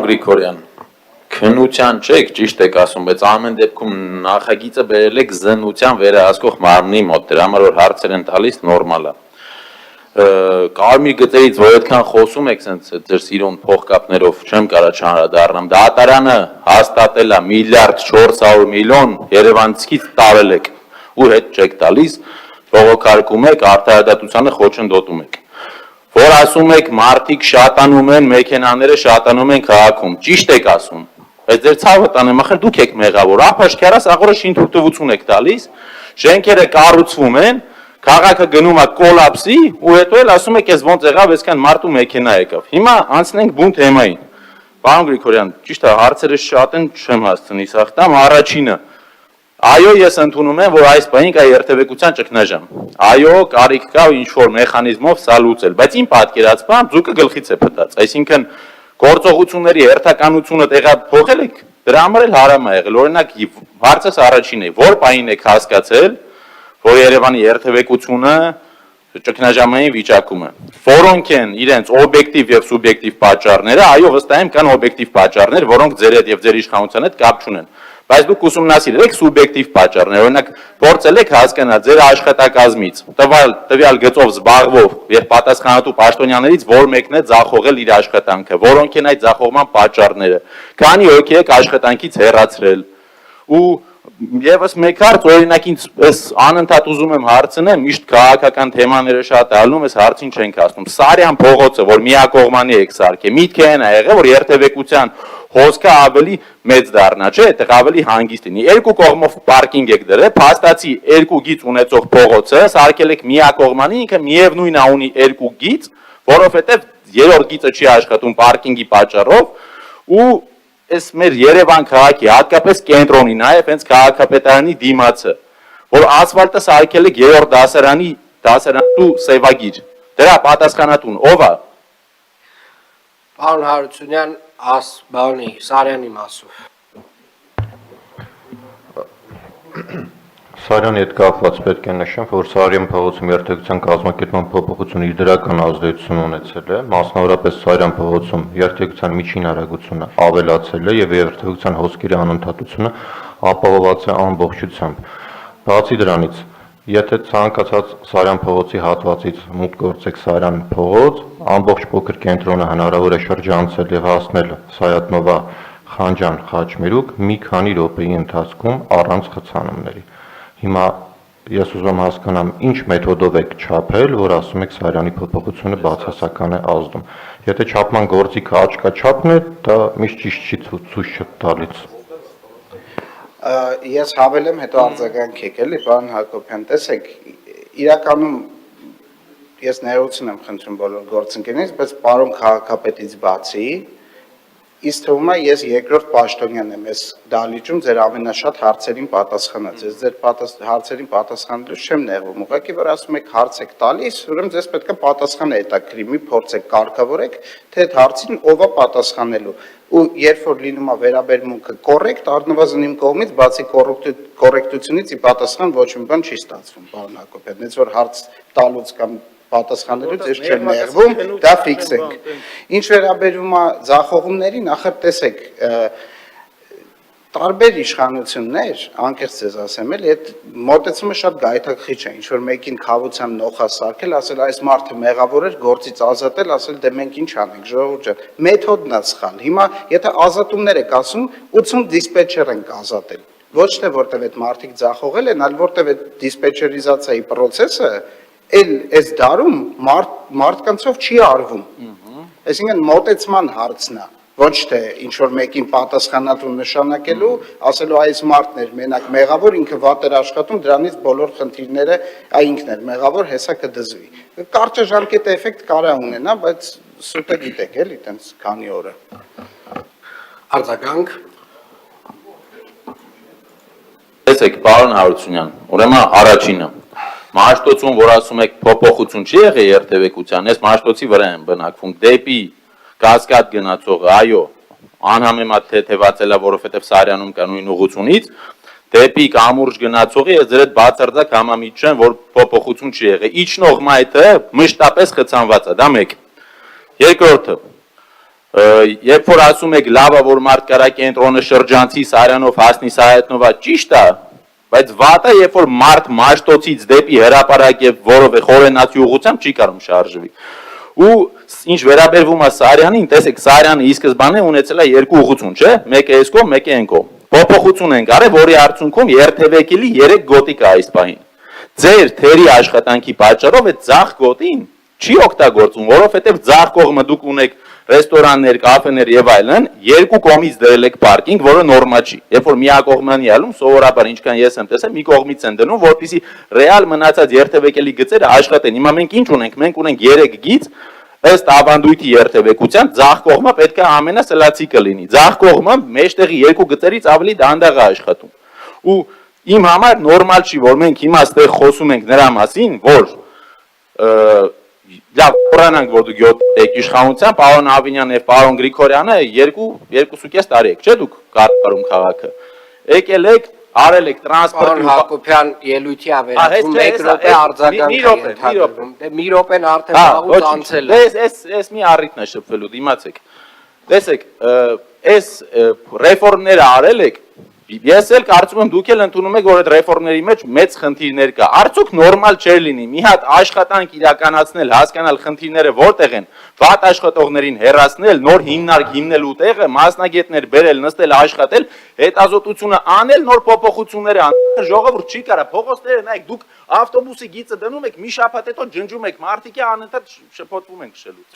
Գրիգորյան, քննության չեք, ճիշտ եք ասում, բայց ամեն դեպքում նախագիծը բերել եք զննության վերահսկող մարմնի մոտ, դրա համար որ հարցեր են տալիս նորմալ է։ Կարմիր գծերից որ այդքան խոսում եք ձեր սիրուն փողկապներով, չեմ կարա չանդրադառնամ, դատարանը հաստատել է 1.4 միլիարդ երևանցիից տարել եք ու հետ չեք տալիս, բողոքարկում եք, արդարադատությանը խոչընդոտում եք։ Որ ասում եք մարդիկ շատանում են, մեքենաները շատանում են քաղաքում, ճիշտ եք ասում, բայց ձեր ցավը տանեմ, ախր դուք եք մեղավոր, ափաշկյարաս աղորը շինթույլտվություն եք տալիս, շենքերը կառուցվում են, քաղաքը գնում է կոլապսի ու հետո էլ ասում եք, ես ոնց եղավ, այսքան մարդ ու մեքենա եկավ։ Հիմա անցնենք բուն թեմային։ Պարոն Գրիգորյան, ճիշտ է, հարցերը շատ են, չեմ հասցնի սախտամ, առաջինը։ Այո, ես ընդունում եմ, որ այս բանին կա երթևեկության ճգնաժամ։ Այո, կարիք կա ինչ-որ մեխանիզմով սա լուծել, բայց իմ պատկերացմամբ ձուկը գլխից է փտած։ Այսինքն գործողությունների հերթականությունը տեղափոխել եք, դրա համար էլ հարամ է եղել։ Օրինակ, հարցս առաջին է, որ բանին եք հասկացել, որ Երևանի երթևեկությունը ճգնաժամային վիճակում է։ Որոնք են իրենց օբյեկտիվ եւ սուբյեկտիվ պատճառները, այո, վստահ եմ կան օբյեկտիվ պատճառներ, որոնք ձեր հետ եւ ձեր իշխանության հետ կապ չունեն։ Բայց դուք ուսումնասիրել եք սուբյեկտիվ պատճառներ, օրինակ փորձել եք հասկանալ ձեր աշխատակազմից, տվյալ գծով զբաղվող եւ պատասխանատու պաշտոնյաներից որ մեկն է ձախողել իր աշխատանքը, որոնք են այդ ձախողման պատճառները, քանի հոգի եք աշխատանքից հեռացրել ու Եվս մեկ հարց, օրինակ ինձ անընդհատ ուզում եմ հարցնեմ, միշտ քաղաքական թեմաները շատ ալնում, այս հարցին չենք ասում։ Սարյան փողոցը, որ միակողմանի եք սարքել, միտքը այն է եղել, որ երթևեկության հոսքը ավելի մեծ դառնա, չէ՞, այդտեղ ավելի հանգիստ լինի։ Երկու կողմով պարկինգ եք դրել, փաստացի երկու գիծ ունեցող փողոցը սարքել եք միակողմանի, ինքը միևնույն է ունի երկու գիծ, որովհետև երրորդ գիծը չի աշխատում պարկինգի պատճառով ու Այս մեր Երևան քաղաքի, հատկապես կենտրոնի, նաև հենց քաղաքապետարանի դիմացը, որ ասֆալտը սարքել եք երրորդ դասարանու սևագիր, դրա պատասխանատուն ով է։ Պարոն Հարությունյան, բանի Սարյանի մասով։ Սարյանի հետ կապված պետք է նշեմ, որ Սարյան փողոցում երթևեկության կազմակերպման փոփոխությունը իր դրական ազդեցություն ունեցել է, մասնավորապես Սարյան փողոցում երթևեկության միջին արագությունը ավելացել է եւ երթևեկության հոսքերի անընդհատությունը ապահովված է ամբողջությամբ։ Բացի դրանից, եթե ցանկացած Սարյան փողոցի հատվածից մուտք գործեք Սարյան փողոց, ամբողջ փոքր կենտրոնը հնարավոր է շրջանցել եւ հասնել Սայաթնովա Խանջան Խաչմերուկ մի քանի րոպեի ընթացքում առանց խցանումների։ Հիմա ես ուզում հասկանամ, ինչ մեթոդով եք չափել, որ ասում եք Սարյանի փոփոխությունը բացասական է ազդում։ Եթե չափման գործիքը աչքա չափն է, դա միշտ ճիշտ չի ցույց տալիս։ Ես հավելեմ, հետո արձագանք եք էլի, պարոն Հակոբյան, տեսեք, իրականում ես ներողություն եմ խնդրում բոլոր գործընկերներից, բայց պարոն քաղաքապետից բացի Իսկ թվում է ես երկրորդ պաշտոնյան եմ այս դահլիճում ձեր ամենաշատ հարցերին պատասխանած։ Ես ձեր հարցերին պատասխանելուց չեմ նեղվում։ Ուղղակի որ ասում եք հարց եք տալիս, ուրեմն ձեզ պետք է պատասխանը հետաքրքրի, մի փորձեք կարգավորեք, թե այդ հարցին ով է պատասխանելու։ Ու երբ որ լինում է վերաբերմունքը կոռեկտ, առնվազն իմ կողմից բացի կոռեկտությունից ի պատասխան ոչ մի բան չի ստացվում, պարոն Հակոբյան։ Հենց որ հարց տալուց կամ պատասխանելուց ես չեմ նեղվում, դա ֆիքսենք։ Ինչ վերաբերում է ձախողումներին, ախր տեսեք, տարբեր իշխանություններ, անկեղծ ձեզ ասեմ, էլի այդ մոտեցումը շատ գայթակղիչ է, ինչ որ մեկին խավությամբ նոխա սարքել, ասել այս մարդը մեղավոր էր, գործից ազատել, ասել դե մենք ինչ անենք, ժողովուրդ ջան, մեթոդն է սխալ։ Հիմա եթե ազատումներ եք ասում, 80 դիսպեչեր ենք ազատել։ Ոչ թե որտեվ այդ մարդիկ ձախողել են, այլ որտեվ այդ դիսպեչերիզացիայի process-ը էլ այս դարում մարդկանցով չի արվում։ Այսինքն մոտեցման հարցն է, ոչ թե ինչ որ մեկին պատասխանատու նշանակելու, ասելու այս մարդն էր մենակ մեղավոր, ինքը վատ էր աշխատում, դրանից բոլոր խնդիրները ինքն էր մեղավոր, հեսա կդզվի։ Կարճաժամկետ էֆեկտ կարա ունենա, բայց սուտը գիտեք էլի, տենց քանի օրը։ Արձագանք։ Տեսեք, պարոն Հարությունյան, ուրեմն առաջինը Մաշտոցում, որ ասում եք փոփոխություն չի եղել երթևեկության, այս մաշտոցի վրա են բնակվում, դեպի Կասկադ գնացողը, այո, անհամեմատ թեթևացել է, որովհետև Սարյանում կա նույն ուղղությունից, դեպի Կամուրջ գնացողի ես ձեր հետ բացարձակ համամիջ չեմ, որ փոփոխություն չի եղել։ Իջնող մայթը մշտապես խցանված է, դա մեկ։ Երկրորդը, Երբ որ ասում եք լավա որ մարդ կարա կենտրոնը շրջանցի Սարյանով հասնի Սայաթնովա ճիշտ է, բայց վատը երբ որ մարդ Մաշտոցից դեպի հրապարակ եւ որովե խորենացի ուղությամբ չի կարող շարժվի։ Ու ինչ վերաբերվում է Սարյանին, տեսեք Սարյանը ի սկզբանե ունեցել է երկու ուղղություն, չէ՞, մեկը այս կողմ, մեկը այն կողմ։ Փոփոխություն են արել, որի արդյունքում երթևեկելի 3 գոտի կա այս պահին։ Ձեր թերի աշխատանքի պատճառով այդ ձախ գոտին չի օգտագործում, որովհետեւ ձախ կողմը դուք ունեք ռեստորաններ, կաֆեներ եւ այլն, երկու կողմից դրել եք պարկինգ, որը նորմալ չի։ Երբ որ միակողմանի ալում, սովորաբար ինչքան ես եմ տեսել, մի կողմից են դնում, որպեսզի ռեալ մնացած երթևեկելի գծերը աշխատեն։ Հիմա մենք ինչ ունենք։ Մենք ունենք 3 գիծ, ըստ ավանդույթի երթևեկության, ձախ կողմը պետք է ամենասլացիկը լինի։ Ձախ կողմը մեջտեղի երկու գծերից ավելի դանդաղ է աշխատում։ Ու իմ համար նորմալ չի, որ մենք հիմա ստեղ խոսում ենք նրա մասին, որ լավ, խորանանք, որ դուք 7 եք իշխանության, պարոն Ավինյանն եւ պարոն Գրիգորյանը 2.5 տարի եք, չէ՞ դուք կառավարում քաղաքը։ Եկել եք, արել եք տրանսպորտ։ Պարոն Հակոբյան ելույթի ավերածում 1 րոպե արձագանք։ Դե մի րոպեն արդեն վաղուց անցել է։ Էս մի առիթն է շփվելու, դիմացեք։ Տեսեք, այս ռեֆորմները արել եք, ես էլ կարծում եմ դուք էլ ընդունում եք, որ այդ ռեֆորմների մեջ մեծ խնդիրներ կա։ Արդյոք նորմալ չէր լինի մի հատ աշխատանք իրականացնել, հասկանալ խնդիրները որտեղ են, վատ աշխատողներին հեռացնել, նոր հիմնարկ հիմնելու տեղը, մասնագետներ բերել, նստել աշխատել, հետազոտությունը անել, նոր փոփոխություններ անել, ժողովուրդ չի կարա, փողոցները նայեք, դուք ավտոբուսի գիծը դնում եք, մի շաբաթ հետո ջնջում եք, մարդիկ անընդհատ շփոթվում են քշելուց։